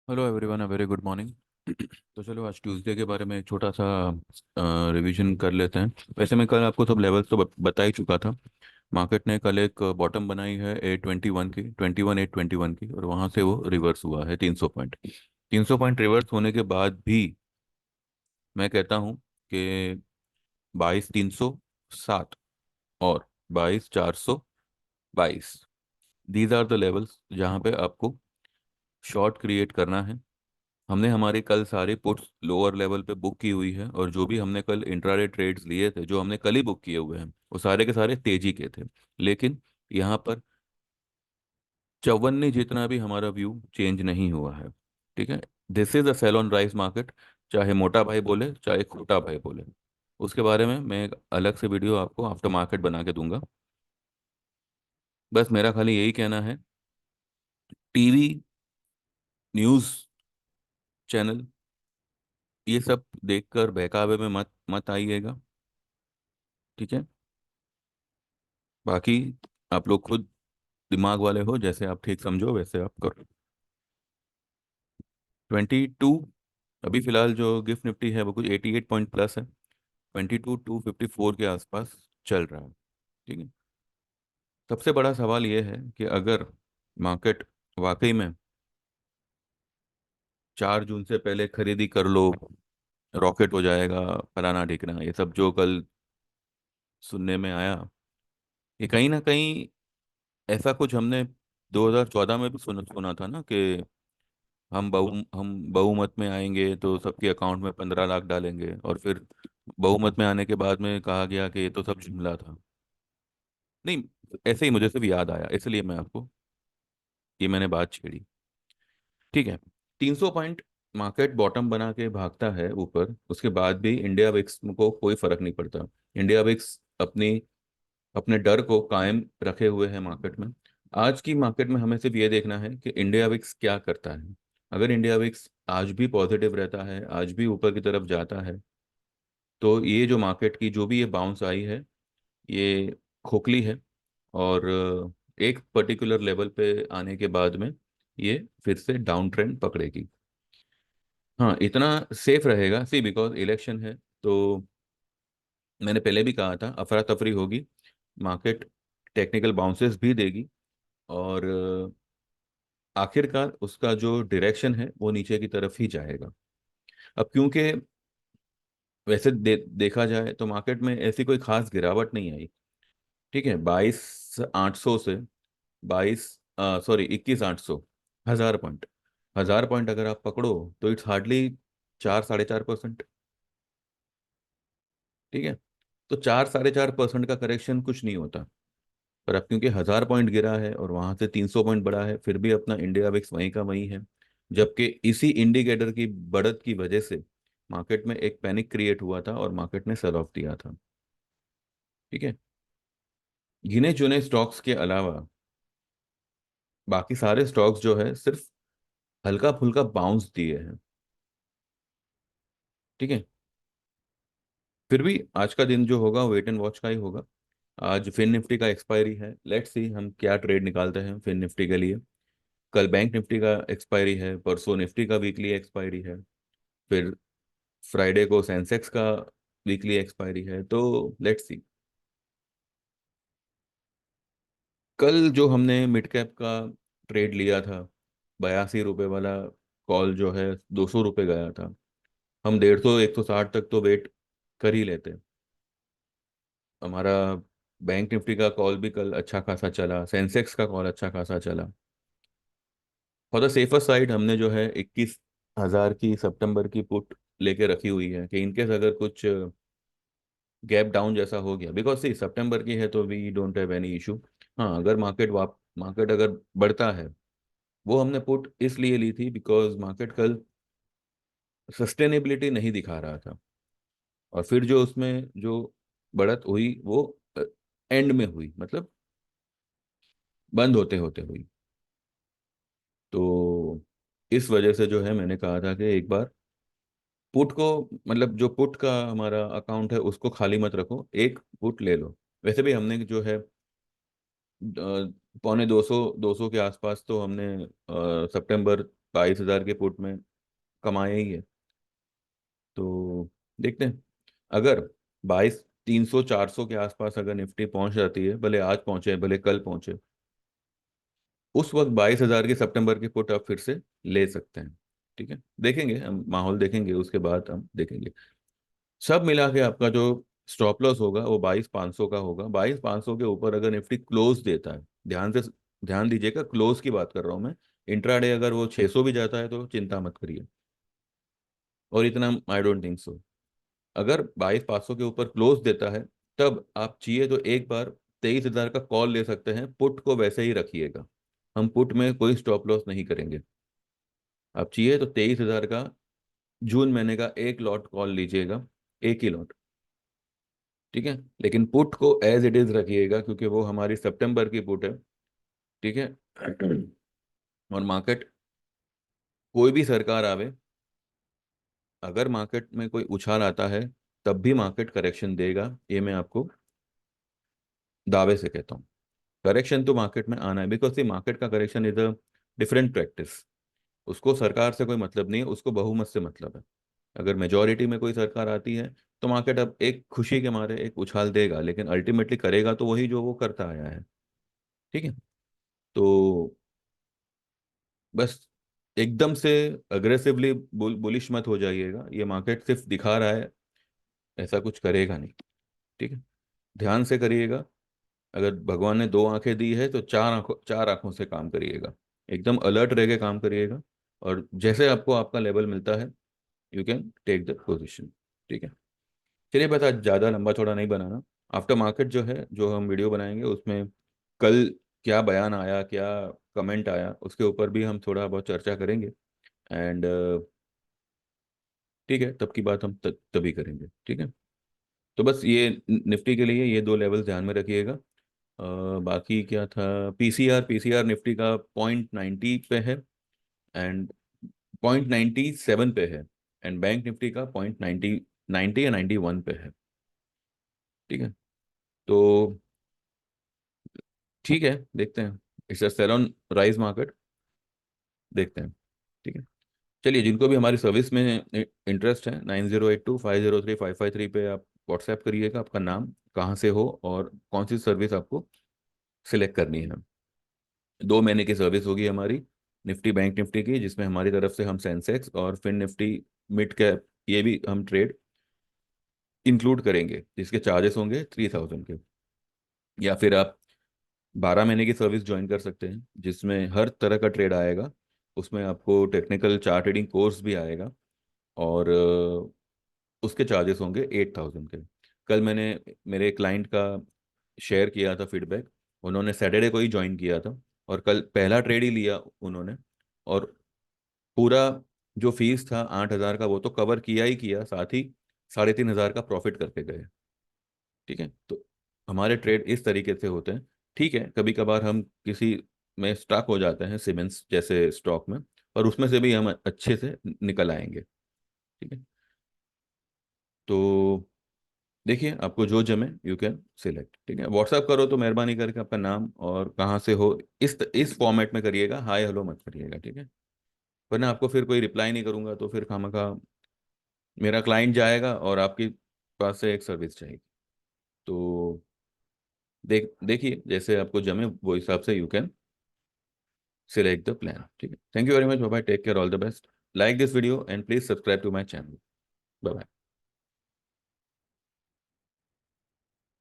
Hello everyone, a very good morning. तो चलो आज ट्यूसडे के बारे में एक छोटा सा रिवीजन कर लेते हैं। वैसे मैं कल आपको सब लेवल्स तो बता ही चुका था। मार्केट ने कल एक बॉटम बनाई है 821 की, 21,821 की, और वहाँ से वो रिवर्स हुआ है 300 पॉइंट। 300 पॉइंट रिवर्स होने के बाद भी मैं कहता हूँ कि 22,307 और 22,422, दीज आर द लेवल्स जहाँ पे आपको शॉर्ट क्रिएट करना है। हमने हमारे कल सारे पुट्स लोअर लेवल पे बुक की हुई है, और जो भी हमने कल इंट्राडे ट्रेड्स लिए थे, जो हमने कल ही बुक किए हुए हैं, वो सारे के सारे तेजी के थे। लेकिन यहाँ पर चौवन्नी जितना भी हमारा व्यू चेंज नहीं हुआ है। ठीक है। This is a sell on rise market, चाहे मोटा भाई बोले चाहे छोटा भाई बोले। उसके बारे में मैं एक अलग से वीडियो आपको आफ्टर मार्केट बना के दूंगा। बस मेरा खाली यही कहना है, टीवी, न्यूज़ चैनल, ये सब देखकर बहकावे में मत मत आइएगा। ठीक है। बाकी आप लोग खुद दिमाग वाले हो, जैसे आप ठीक समझो वैसे आप करो। 22, अभी फिलहाल जो गिफ्ट निफ्टी है वो कुछ 88 पॉइंट प्लस है। 22,254 के आसपास चल रहा है। ठीक है। सबसे बड़ा सवाल ये है कि अगर मार्केट वाकई में 4 जून से पहले खरीदी कर लो, रॉकेट हो जाएगा, फलाना ढिकना, ये सब जो कल सुनने में आया, ये कहीं ना कहीं ऐसा कुछ हमने 2014 में भी सुना था ना, कि हम बहुमत में आएंगे तो सबके अकाउंट में 15 लाख डालेंगे, और फिर बहुमत में आने के बाद में कहा गया कि ये तो सब जुमला था। नहीं, ऐसे ही मुझे सिर्फ याद आया, इसलिए मैं आपको ये मैंने बात छेड़ी। ठीक है। 300 पॉइंट मार्केट बॉटम बना के भागता है ऊपर, उसके बाद भी इंडिया विक्स को कोई फर्क नहीं पड़ता। इंडिया विक्स अपनी अपने डर को कायम रखे हुए है मार्केट में। आज की मार्केट में हमें सिर्फ ये देखना है कि इंडिया विक्स क्या करता है। अगर इंडिया विक्स आज भी पॉजिटिव रहता है, आज भी ऊपर की तरफ जाता है, तो ये जो मार्केट की जो भी ये बाउंस आई है, ये खोखली है। और एक पर्टिकुलर लेवल पे आने के बाद में ये फिर से डाउन ट्रेंड पकड़ेगी। हाँ, इतना सेफ रहेगा, सी बिकॉज इलेक्शन है, तो मैंने पहले भी कहा था अफरा तफरी होगी, मार्केट टेक्निकल बाउंसेस भी देगी, और आखिरकार उसका जो डायरेक्शन है वो नीचे की तरफ ही जाएगा। अब क्योंकि वैसे देखा जाए तो मार्केट में ऐसी कोई खास गिरावट नहीं आई। ठीक है। 22,800 से 22, सॉरी 21,800, 1000 पॉइंट, 1000 पॉइंट अगर आप पकड़ो तो इट्स हार्डली 4 साढ़े 4%। ठीक है। तो 4 साढ़े 4% का करेक्शन कुछ नहीं होता। पर अब क्योंकि 1000 पॉइंट गिरा है और वहां से 300 पॉइंट बढ़ा है, फिर भी अपना इंडिया विक्स वहीं का वहीं है। जबकि इसी इंडिकेटर की बढ़त की वजह से मार्केट में एक पैनिक क्रिएट हुआ था और मार्केट ने सेल ऑफ दिया था। ठीक है। गिने चुने स्टॉक्स के अलावा बाकी सारे स्टॉक्स जो है सिर्फ हल्का फुल्का बाउंस दिए हैं। ठीक है। फिर भी आज का दिन जो होगा वेट एंड वॉच का ही होगा। आज फिन निफ्टी का एक्सपायरी है, लेट्स सी हम क्या ट्रेड निकालते हैं फिन निफ्टी के लिए। कल बैंक निफ्टी का एक्सपायरी है, परसों निफ्टी का वीकली एक्सपायरी है, फिर फ्राइडे को सेंसेक्स का वीकली एक्सपायरी है, तो लेट्स सी। कल जो हमने मिड कैप का ट्रेड लिया था, 82 रुपये वाला कॉल जो है 200 रुपये गया था। हम 150 160 तक तो वेट कर ही लेते। हमारा बैंक निफ्टी का कॉल भी कल अच्छा खासा चला, सेंसेक्स का कॉल अच्छा खासा चला। फॉर द सेफर साइड हमने जो है 21,000 की सितंबर की पुट लेके रखी हुई है, कि इनकेस अगर कुछ गैप डाउन जैसा हो गया, बिकॉज सी सितंबर की है तो we don't have any issue. हाँ, अगर मार्केट अगर बढ़ता है, वो हमने पुट इसलिए ली थी बिकॉज मार्केट कल सस्टेनेबिलिटी नहीं दिखा रहा था, और फिर जो उसमें जो बढ़त हुई वो एंड में हुई, मतलब बंद होते होते हुई। तो इस वजह से जो है मैंने कहा था कि एक बार पुट को, मतलब जो पुट का हमारा अकाउंट है उसको खाली मत रखो, एक पुट ले लो। वैसे भी हमने जो है पौने 200 200 के आसपास तो हमने सितंबर 22,000 के पुट में कमाया ही है। तो देखते हैं, अगर 22,300 400 के आसपास अगर निफ्टी पहुंच जाती है, भले आज पहुंचे भले कल पहुंचे, उस वक्त 22,000 के सितंबर के पुट आप फिर से ले सकते हैं। ठीक है, देखेंगे हम, माहौल देखेंगे, उसके बाद हम देखेंगे। सब मिला के आपका जो स्टॉप लॉस होगा वो 22,500 का होगा। 22,500 के ऊपर अगर निफ्टी क्लोज देता है, ध्यान दीजिएगा, क्लोज की बात कर रहा हूँ मैं। इंट्राडे अगर वो 600 भी जाता है तो चिंता मत करिए, और इतना आई डोंट थिंक सो। अगर 22,500 के ऊपर क्लोज देता है, तब आप चाहिए तो एक बार 23,000 का कॉल ले सकते हैं, पुट को वैसे ही रखिएगा। हम पुट में कोई स्टॉप लॉस नहीं करेंगे। आप चाहिए तो 23,000 का जून महीने का एक लॉट कॉल लीजिएगा, एक ही लॉट। ठीक है, लेकिन पुट को एज इट इज रखिएगा, क्योंकि वो हमारी सितंबर की पुट है। ठीक है। और मार्केट, कोई भी सरकार आवे, अगर मार्केट में कोई उछाल आता है, तब भी मार्केट करेक्शन देगा, ये मैं आपको दावे से कहता हूँ। करेक्शन तो मार्केट में आना है, बिकॉज दी मार्केट का correction is a different practice. उसको सरकार से कोई मतलब नहीं है, उसको बहुमत से मतलब है। अगर मेजोरिटी में कोई सरकार आती है, तो मार्केट अब एक खुशी के मारे एक उछाल देगा, लेकिन अल्टीमेटली करेगा तो वही जो वो करता आया है। ठीक है। तो बस एकदम से अग्रेसिवली बुलिश मत हो जाइएगा, ये मार्केट सिर्फ दिखा रहा है, ऐसा कुछ करेगा नहीं। ठीक है, ध्यान से करिएगा। अगर भगवान ने दो आंखें दी है तो चार आंखों से काम करिएगा, एकदम अलर्ट रह के काम करिएगा। और जैसे आपको आपका लेवल मिलता है, you can take the position. ठीक है। चलिए, बता ज़्यादा लंबा चौड़ा नहीं बनाना। आफ्टर मार्केट जो है, जो हम वीडियो बनाएंगे उसमें कल क्या बयान आया, क्या कमेंट आया, उसके ऊपर भी हम थोड़ा बहुत चर्चा करेंगे। एंड ठीक है, तब की बात हम तभी करेंगे। ठीक है। तो बस ये निफ्टी के लिए ये दो लेवल ध्यान में रखिएगा। बाकी क्या था, पीसीआर निफ्टी का 0.90 पे है, एंड 0.97 पे है। एंड बैंक निफ्टी का 0.90 या 91 पे है। ठीक है। तो ठीक है, देखते हैं। It's a sell on rise market, देखते हैं। ठीक है। चलिए, जिनको भी हमारी सर्विस में इंटरेस्ट है, 9082503553 पे आप व्हाट्सएप करिएगा, आपका नाम, कहाँ से हो, और कौन सी सर्विस आपको सिलेक्ट करनी है। 2 महीने की सर्विस होगी हमारी निफ्टी बैंक निफ्टी की, जिसमें हमारी तरफ से हम सेंसेक्स और फिन निफ्टी मिड कैप, ये भी हम ट्रेड इंक्लूड करेंगे, जिसके चार्जेस होंगे 3,000 के। या फिर आप 12 महीने की सर्विस ज्वाइन कर सकते हैं, जिसमें हर तरह का ट्रेड आएगा। उसमें आपको टेक्निकल चार्ट ट्रेडिंग कोर्स भी आएगा, और उसके चार्जेस होंगे 8,000 के। कल मैंने मेरे क्लाइंट का शेयर किया था फीडबैक, उन्होंने सैटरडे को ही ज्वाइन किया था, और कल पहला ट्रेड ही लिया उन्होंने, और पूरा जो फीस था 8,000 का, वो तो कवर किया ही किया, साथ ही 3,500 का प्रॉफिट करके गए। ठीक है। तो हमारे ट्रेड इस तरीके से होते हैं। ठीक है, कभी कभार हम किसी में स्टक हो जाते हैं, सीमेंट्स जैसे स्टॉक में, और उसमें से भी हम अच्छे से निकल आएंगे। ठीक है। तो देखिए, आपको जो जमे यू कैन सिलेक्ट। ठीक है, व्हाट्सअप करो तो मेहरबानी करके अपना नाम और कहाँ से हो, इस फॉर्मेट में करिएगा, हाय हेलो मत करिएगा। ठीक है, वरना आपको फिर कोई रिप्लाई नहीं करूंगा तो फिर खामखा मेरा क्लाइंट जाएगा और आपके पास से एक सर्विस चाहिए। तो देखिए, जैसे आपको जमे वो हिसाब से you can select the plan. ठीक है, thank you very much, bye bye, take care, all the best. Like this video and please subscribe to my channel. Bye bye.